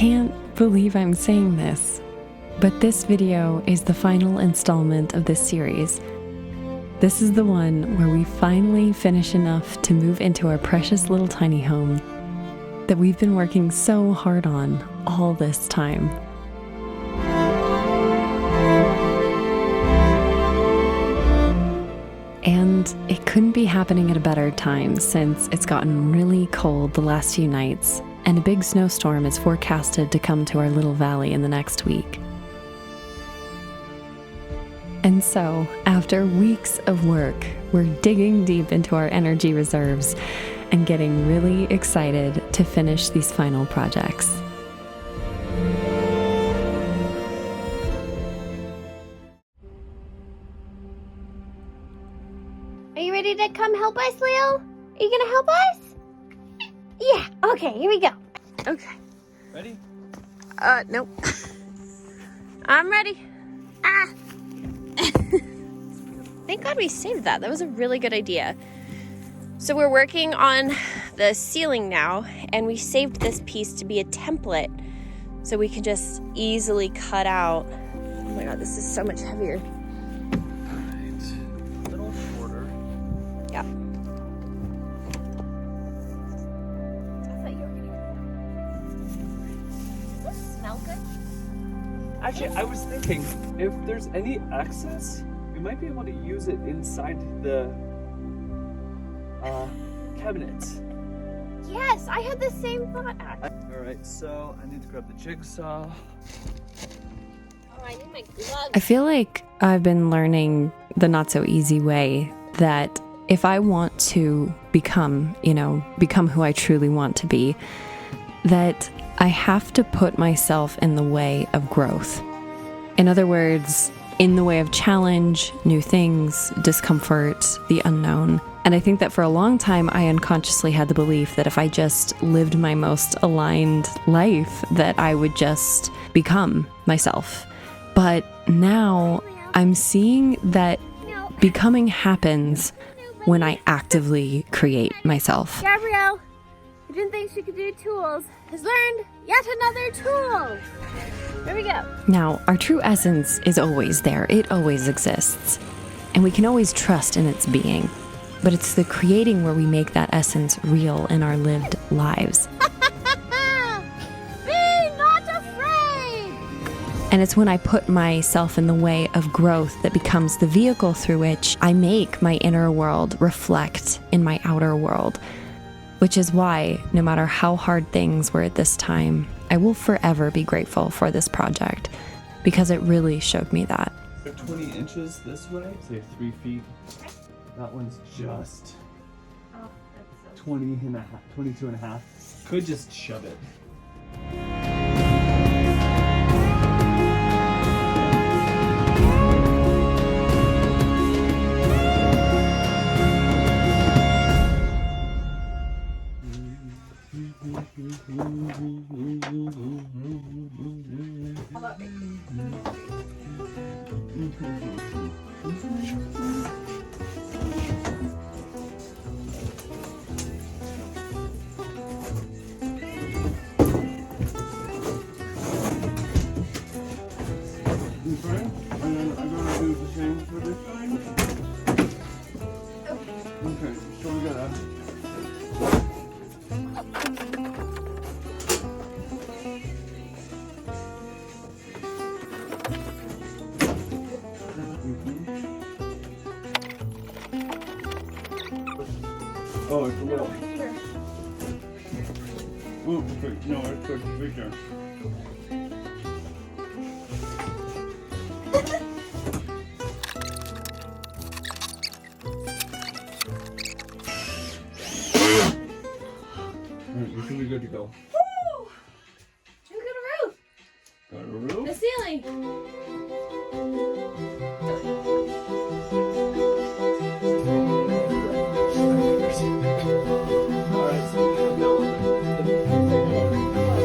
can't believe I'm saying this, but this video is the final installment of this series. This is the one where we finally finish enough to move into our precious little tiny home that we've been working so hard on all this time. And it couldn't be happening at a better time since it's gotten really cold the last few nights, and a big snowstorm is forecasted to come to our little valley in the next week. And so, after weeks of work, we're digging deep into our energy reserves and getting really excited to finish these final projects. Are you ready to come help us, Lil? Are you gonna help us? Yeah, okay, here we go. Okay. Ready? Nope. I'm ready. Ah! Thank God we saved that. That was a really good idea. So we're working on the ceiling now, and we saved this piece to be a template so we can just easily cut out. Oh my God, this is so much heavier. Alright. A little shorter. Yeah. Does this smell good? Actually, I was thinking, if there's any excess, we might be able to use it inside the cabinet. Yes, I had the same thought, actually. Alright, so I need to grab the jigsaw. Oh, I need my gloves. I feel like I've been learning the not so easy way that if I want to become who I truly want to be, that I have to put myself in the way of growth. In other words, in the way of challenge, new things, discomfort, the unknown. And I think that for a long time, I unconsciously had the belief that if I just lived my most aligned life, that I would just become myself. But now I'm seeing that becoming happens when I actively create myself. Gabrielle, who didn't think she could do tools, has learned yet another tool. There we go. Now, our true essence is always there. It always exists. And we can always trust in its being. But it's the creating where we make that essence real in our lived lives. Be not afraid! And it's when I put myself in the way of growth that becomes the vehicle through which I make my inner world reflect in my outer world. Which is why, no matter how hard things were at this time, I will forever be grateful for this project, because it really showed me that. 20 inches this way, say 3 feet. That one's just 22 and a half. Could just shove it. Okay, so we gotta. Oh, it's a little. Oh, okay. No, it's bigger. Alright, we should be good to go. Woo! We got a roof. Got a roof? The ceiling. Alright, so we're gonna build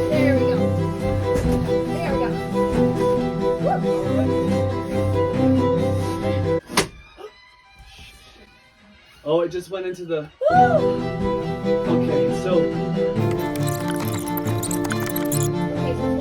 There we go. There we go. Oh, it just went into the. Woo! Okay, so. Okay,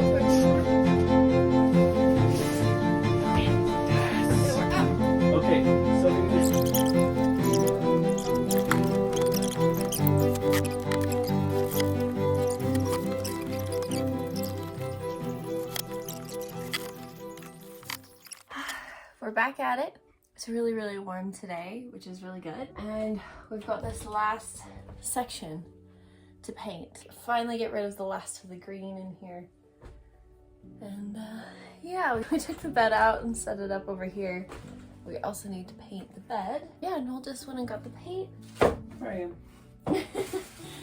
back at it. It's really, really warm today, which is really good. And we've got this last section to paint. Finally get rid of the last of the green in here. And yeah, we took the bed out and set it up over here. We also need to paint the bed. Yeah, Noel just went and got the paint. Right.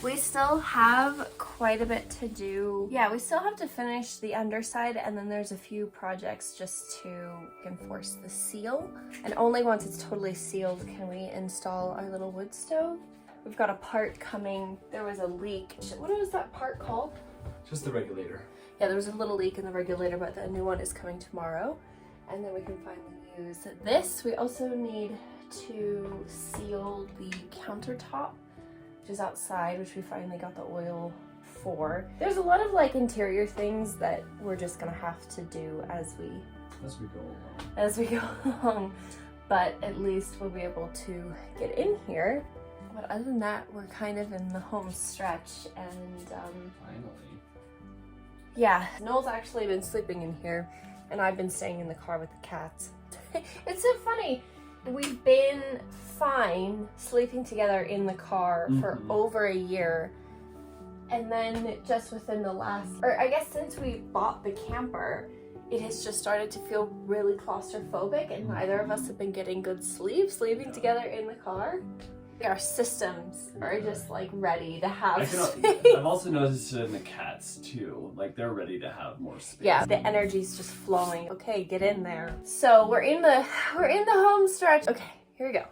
We still have quite a bit to do. Yeah, we still have to finish the underside, and then there's a few projects just to enforce the seal. And only once it's totally sealed can we install our little wood stove. We've got a part coming. There was a leak. What was that part called? Just the regulator. Yeah, there was a little leak in the regulator, but the new one is coming tomorrow. And then we can finally use this. We also need to seal the countertop, which is outside, which we finally got the oil for. There's a lot of like interior things that we're just gonna have to do as we go along. But at least we'll be able to get in here. But other than that, we're kind of in the home stretch, and Finally. yeah, Noel's actually been sleeping in here, and I've been staying in the car with the cats. It's so funny. We've been fine sleeping together in the car for over a year. And then just within the last, or I guess since we bought the camper, it has just started to feel really claustrophobic, and neither of us have been getting good sleep, sleeping together in the car. Our systems are just like ready to have space. I've also noticed it in the cats too. Like they're ready to have more space. Yeah, the energy's just flowing. Okay, get in there. So we're in the home stretch. Okay, here we go.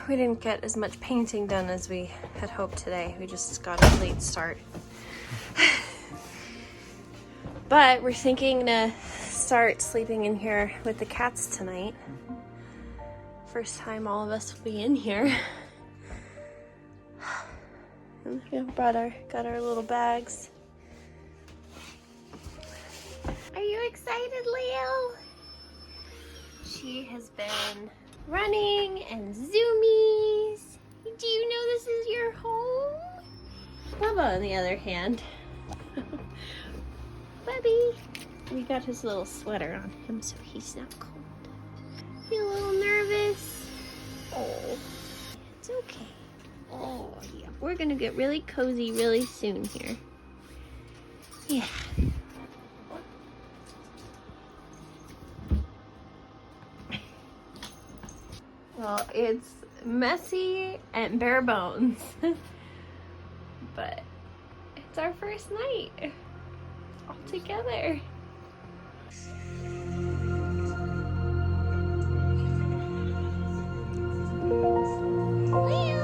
We didn't get as much painting done as we had hoped today. We just got a late start. But we're thinking to start sleeping in here with the cats tonight. First time all of us will be in here. And we got our little bags. Are you excited, Leo? She has been running and zoomies. Do you know this is your home? Bubba, on the other hand. Bubby. We got his little sweater on him so he's not cold. You a little nervous? Oh, it's okay. Oh, yeah. We're gonna get really cozy really soon here. Yeah. Well, it's messy and bare bones, but it's our first night all together. Leo!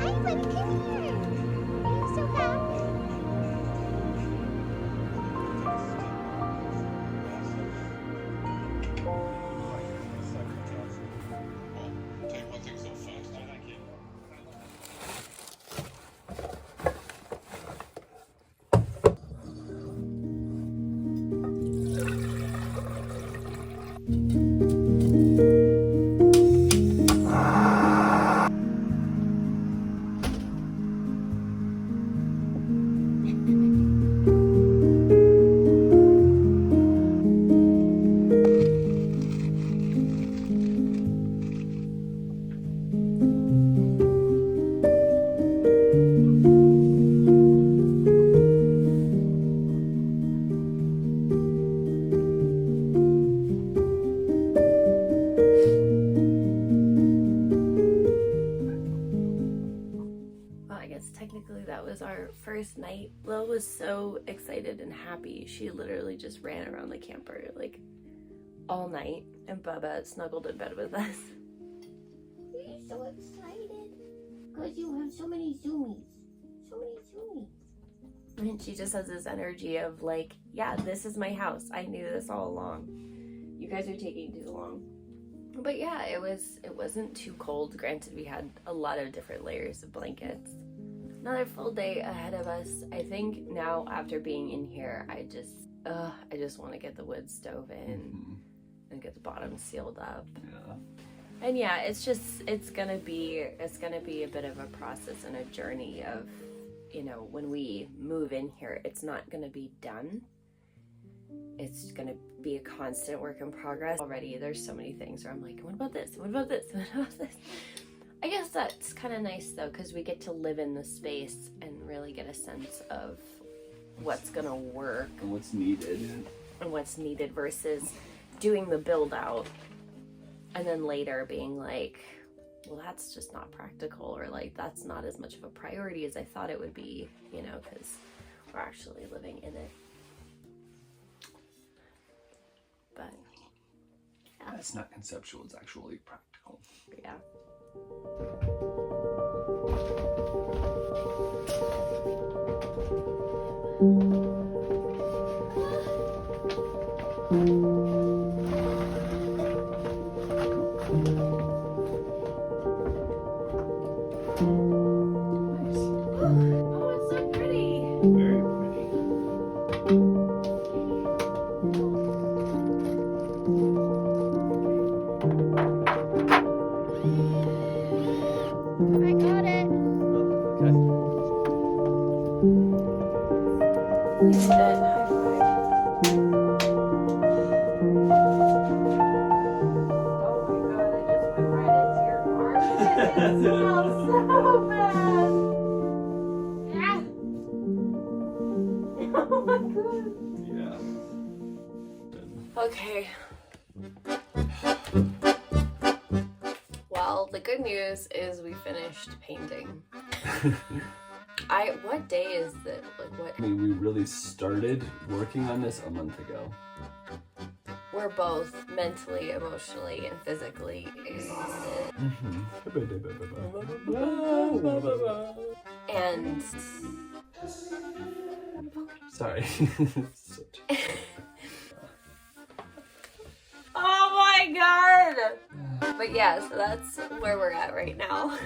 Hi, buddy, come here. Are you so happy? Technically that was our first night. Lil was so excited and happy. She literally just ran around the camper like all night. And Bubba snuggled in bed with us. You're so excited. Because you have so many zoomies. So many zoomies. And she just has this energy of like, yeah, this is my house. I knew this all along. You guys are taking too long. But yeah, it wasn't too cold. Granted, we had a lot of different layers of blankets. Another full day ahead of us. I think now after being in here, I just want to get the wood stove in and get the bottom sealed up. Yeah. And yeah, it's gonna be a bit of a process and a journey of, you know, when we move in here, it's not gonna be done. It's gonna be a constant work in progress. Already there's so many things where I'm like, what about this? What about this? What about this? I guess that's kind of nice though, because we get to live in the space and really get a sense of what's gonna work And what's needed. and what's needed versus doing the build out and then later being like, well, that's just not practical, or like that's not as much of a priority as I thought it would be, you know, because we're actually living in it. But Yeah, it's not conceptual, it's actually practical. yeah. Oh, it's so pretty. Very pretty. I got it. Okay. We did it. High five. Oh my god, I just went right into your arm. It smells so bad. Yeah. Oh my god. Yeah. Okay. Well, the good news is we finished painting. What day is it? Like what? I mean, we really started working on this a month ago. We're both mentally, emotionally, and physically exhausted. And Sorry. oh my god! But yeah, so that's where we're at right now.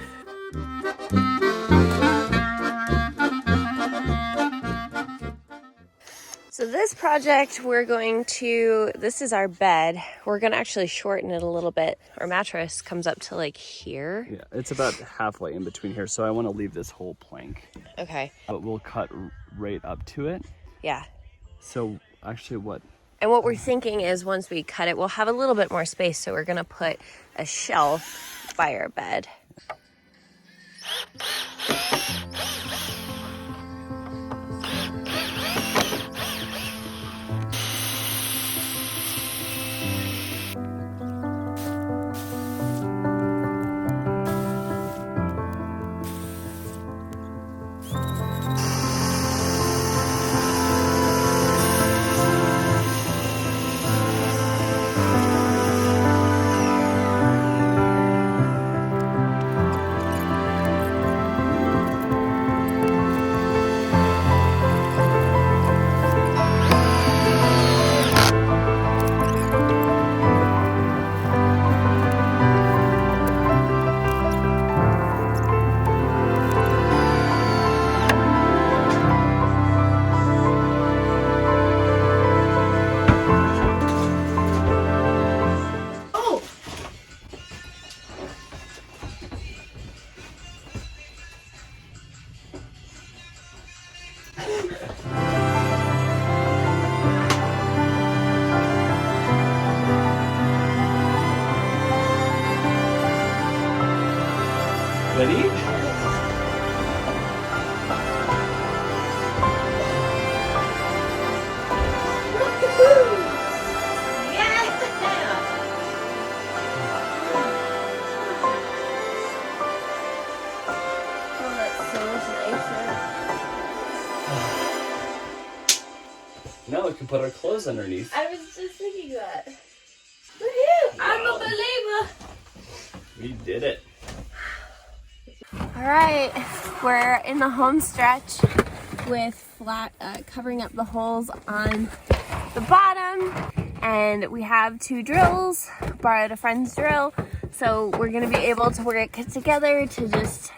So this project, this is our bed. We're gonna actually shorten it a little bit. Our mattress comes up to like here. Yeah, it's about halfway in between here, so I want to leave this whole plank. Okay, But we'll cut right up to it. yeah. So actually what? And what we're thinking is once we cut it, we'll have a little bit more space. So we're gonna put a shelf by our bed. Ready? Now we can put our clothes underneath. I was just thinking that. Woohoo! We did it. All right, we're in the home stretch with covering up the holes on the bottom, and we have 2 drills, borrowed a friend's drill, so we're gonna be able to work together to just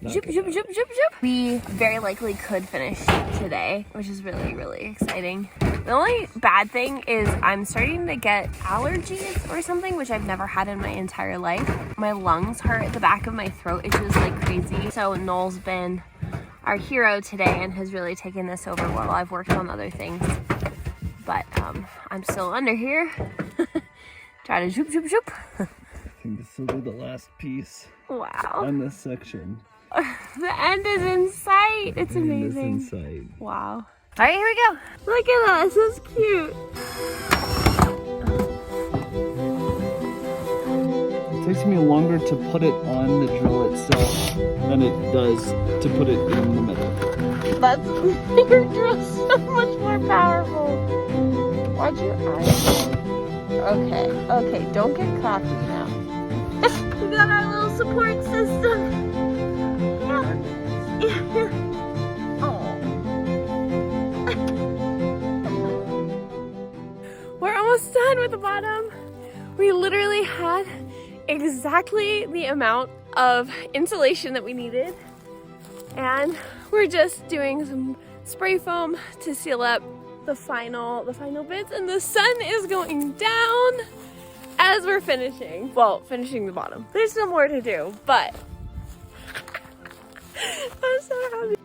zoop, zoop, zoop, zoop, zoop. We very likely could finish today, which is really, really exciting. The only bad thing is I'm starting to get allergies or something, which I've never had in my entire life. My lungs hurt, the back of my throat itches like crazy. So Noel's been our hero today and has really taken this over while I've worked on other things. But I'm still under here. Try to zoop, zoop, zoop. I think this will be the last piece Wow. on this section. The end is in sight. It's amazing. It's inside. Wow. All right, here we go. Look at that. This is cute. It takes me longer to put it on the drill itself than it does to put it in the middle. That's your drill's so much more powerful. Watch your eyes. Okay, don't get cocky now. We got our little support system. Yeah. We're almost done with the bottom. We literally had exactly the amount of insulation that we needed, and we're just doing some spray foam to seal up the final bits, and the sun is going down as we're finishing. Well, finishing the bottom. There's still more to do, but I'm so happy.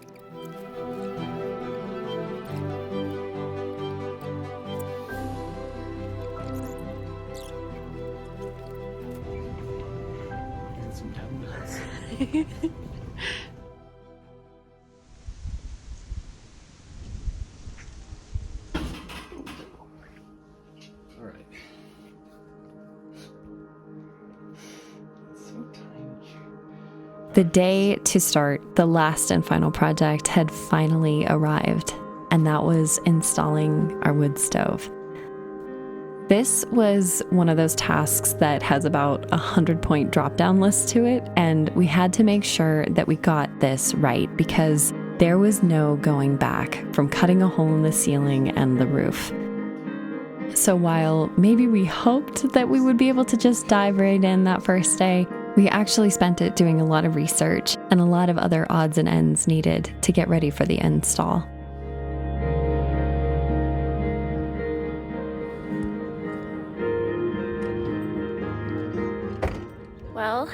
All right. It's so tiny. The day to start the last and final project had finally arrived, and that was installing our wood stove. This was one of those tasks that has about a 100-point drop-down list to it, and we had to make sure that we got this right because there was no going back from cutting a hole in the ceiling and the roof. So while maybe we hoped that we would be able to just dive right in that first day, we actually spent it doing a lot of research and a lot of other odds and ends needed to get ready for the install. Well,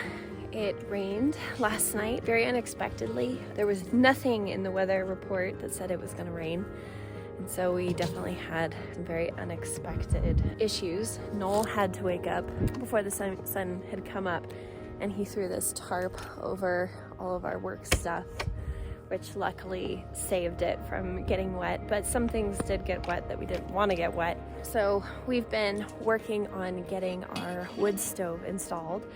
it rained last night very unexpectedly. There was nothing in the weather report that said it was going to rain. And so we definitely had some very unexpected issues. Noel had to wake up before the sun had come up, and he threw this tarp over all of our work stuff, which luckily saved it from getting wet. But some things did get wet that we didn't want to get wet. So we've been working on getting our wood stove installed,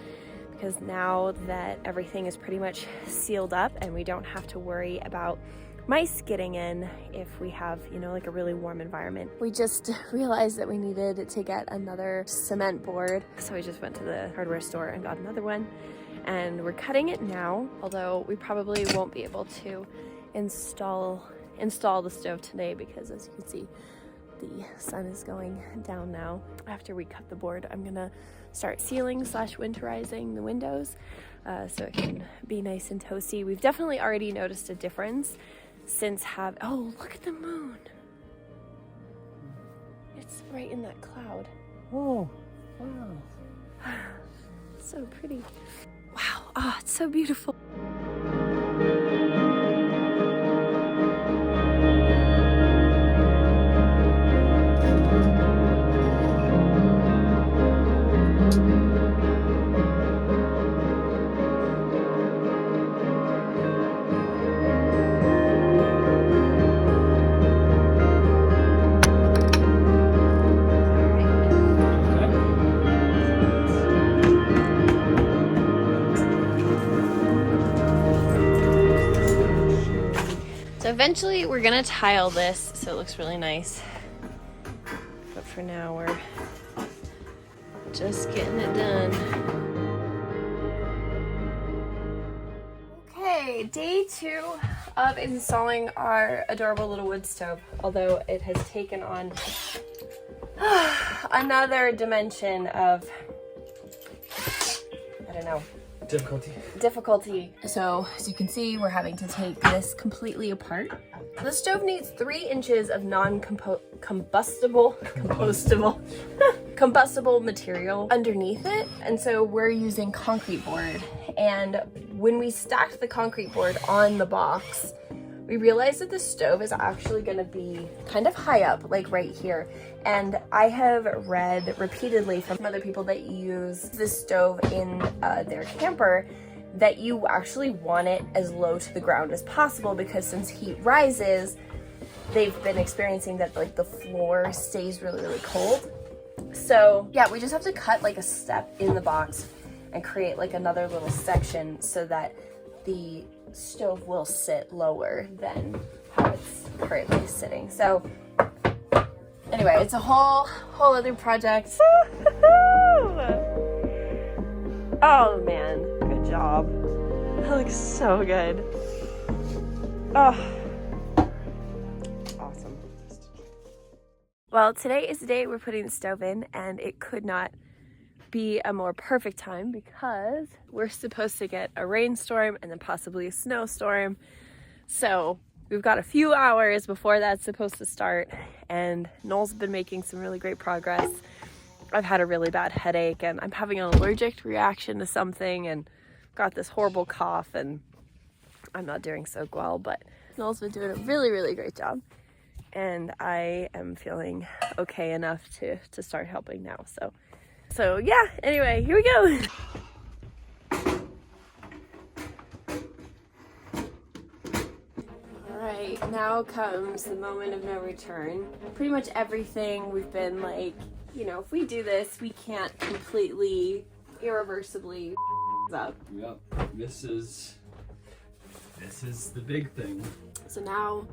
because now that everything is pretty much sealed up and we don't have to worry about mice getting in if we have, like a really warm environment. We just realized that we needed to get another cement board. So we just went to the hardware store and got another one. And we're cutting it now, although we probably won't be able to install the stove today because, as you can see, the sun is going down now. After we cut the board, I'm gonna start sealing / winterizing the windows so it can be nice and toasty. We've definitely already noticed a difference since oh, look at the moon. It's right in that cloud. Oh, wow. So pretty. Wow, oh, it's so beautiful. So eventually we're gonna tile this so it looks really nice. But for now we're just getting it done. Okay, day 2 of installing our adorable little wood stove, although it has taken on another dimension of, I don't know, difficulty. So as you can see, we're having to take this completely apart. The stove needs 3 inches of combustible material underneath it, and so we're using concrete board. And when we stacked the concrete board on the box, we realized that the stove is actually going to be kind of high up, like right here. And I have read repeatedly from other people that use this stove in their camper that you actually want it as low to the ground as possible, because since heat rises, they've been experiencing that like the floor stays really, really cold. So yeah, we just have to cut like a step in the box and create like another little section so that the stove will sit lower than how it's currently sitting. So anyway, it's a whole other project. Oh man, good job. That looks so good. Oh, awesome. Well, today is the day we're putting the stove in, and it could not be a more perfect time because we're supposed to get a rainstorm and then possibly a snowstorm. So we've got a few hours before that's supposed to start, and Noel's been making some really great progress. I've had a really bad headache, and I'm having an allergic reaction to something, and got this horrible cough, and I'm not doing so well, but Noel's been doing a really, really great job, and I am feeling okay enough to start helping now. So yeah, anyway, here we go. All right, now comes the moment of no return. Pretty much everything we've been like, you know, if we do this, we can't completely, irreversibly up. Yep, this is the big thing. So now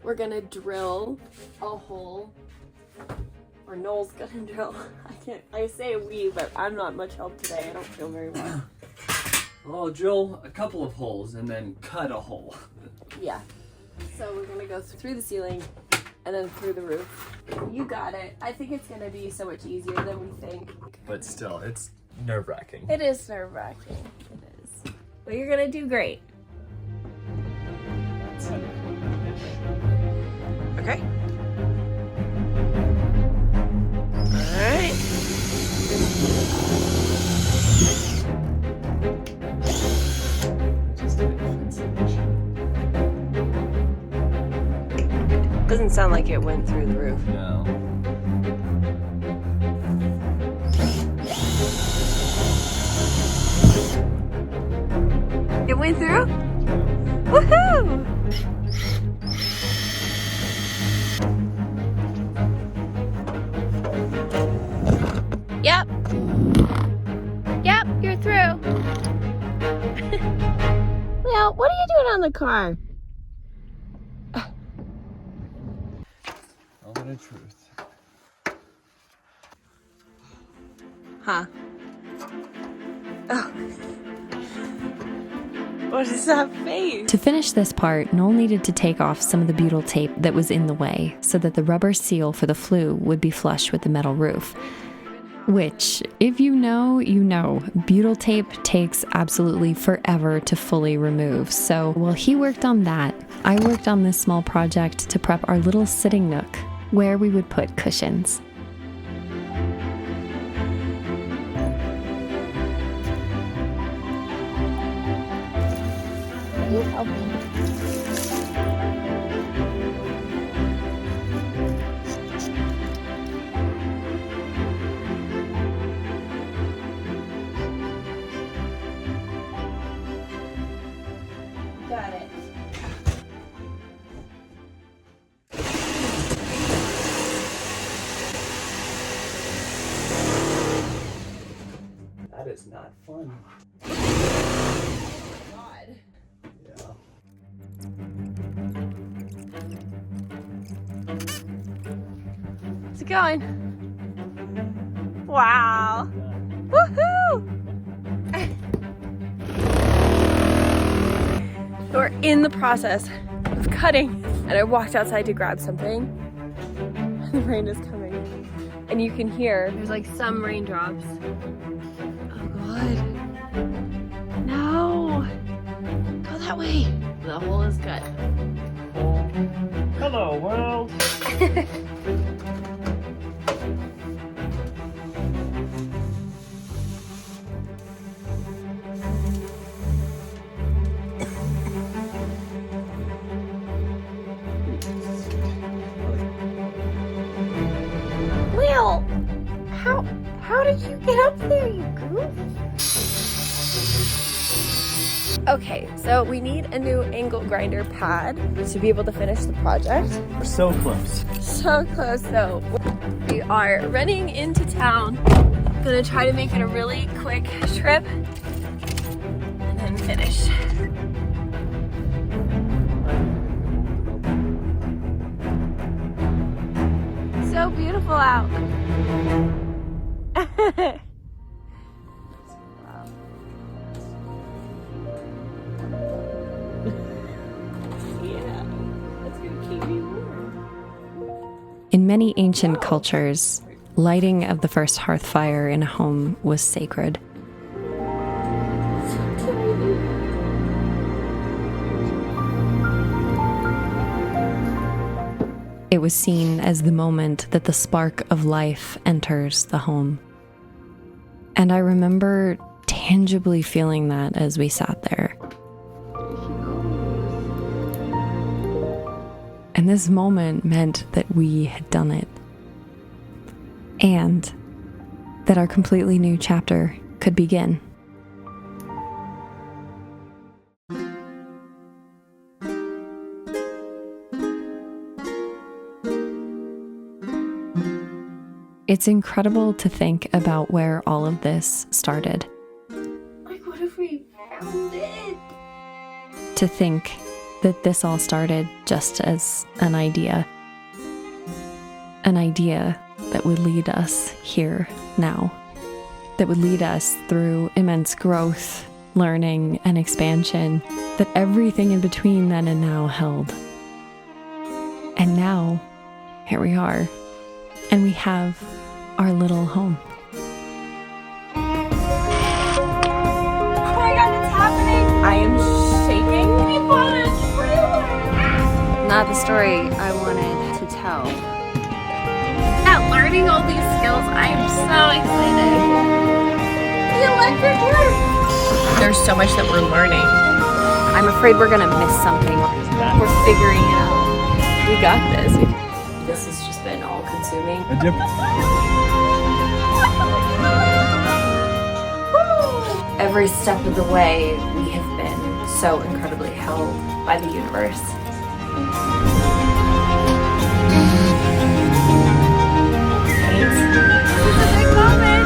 we're gonna drill a hole, or Noel's gonna drill. I say we, but I'm not much help today. I don't feel very well. Well, I'll drill a couple of holes and then cut a hole. Yeah. So we're gonna go through the ceiling and then through the roof. You got it. I think it's gonna be so much easier than we think. But still, it's nerve-wracking. It is nerve-wracking. It is. But you're gonna do great. Okay. Alright. Doesn't sound like it went through the roof. No. It went through? Woohoo! Yep. Yep, you're through. Well, what are you doing on the car? Moment of truth. Huh? Oh. What is that face? To finish this part, Noel needed to take off some of the butyl tape that was in the way so that the rubber seal for the flue would be flush with the metal roof. Which, if you know, you know. Butyl tape takes absolutely forever to fully remove. So while he worked on that, I worked on this small project to prep our little sitting nook where we would put cushions. You help me. Got it. That is not fun. God. Yeah. How's it going? Wow. Woohoo! We're in the process of cutting, and I walked outside to grab something. The rain is coming, and you can hear there's like some raindrops. Oh God. No! Go that way. The hole is cut. Hello, world. Will! How did you get up there, you goof? Okay, so we need a new angle grinder pad to be able to finish the project. We're so close. So close though. We are running into town. Gonna try to make it a really quick trip and then finish. So beautiful out. Yeah, that's gonna keep me warm. In many ancient cultures, lighting of the first hearth fire in a home was sacred. It was seen as the moment that the spark of life enters the home. And I remember tangibly feeling that as we sat there. And this moment meant that we had done it. And that our completely new chapter could begin. It's incredible to think about where all of this started. Like, what if we found it? To think that this all started just as an idea. An idea that would lead us here now. That would lead us through immense growth, learning, and expansion that everything in between then and now held. And now, here we are. And we have our little home. Oh my God, it's happening! I am shaking. We bought a trailer! Not the story I wanted to tell. At learning all these skills, I am so excited. The electric work! There's so much that we're learning. I'm afraid we're gonna miss something. We're figuring it out. We got this. This has just been all-consuming. Every step of the way, we have been so incredibly held by the universe. This is a big moment.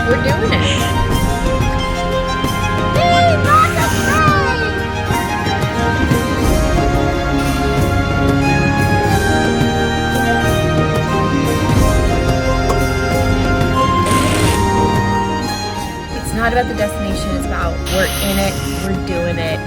We're doing it. It's not about the destination, it's about we're in it, we're doing it.